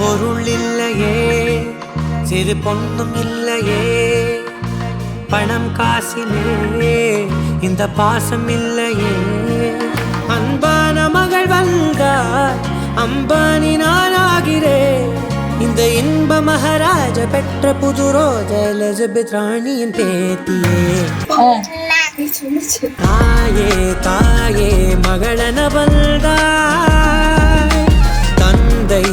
பொருள் இல்லையே, சிறு பொண்ணும் இல்லையே, பணம் காசிலே இந்த பாசம் இல்லையே. அன்பான மகள் வந்தார், அம்பானி நானாகிறேன். இந்த இன்ப மகாராஜ பெற்ற புது ரோஜ எலிசபெத் ராணியின் பேத்தியே. தாயே தாயே மகளன வந்தாய், தந்தை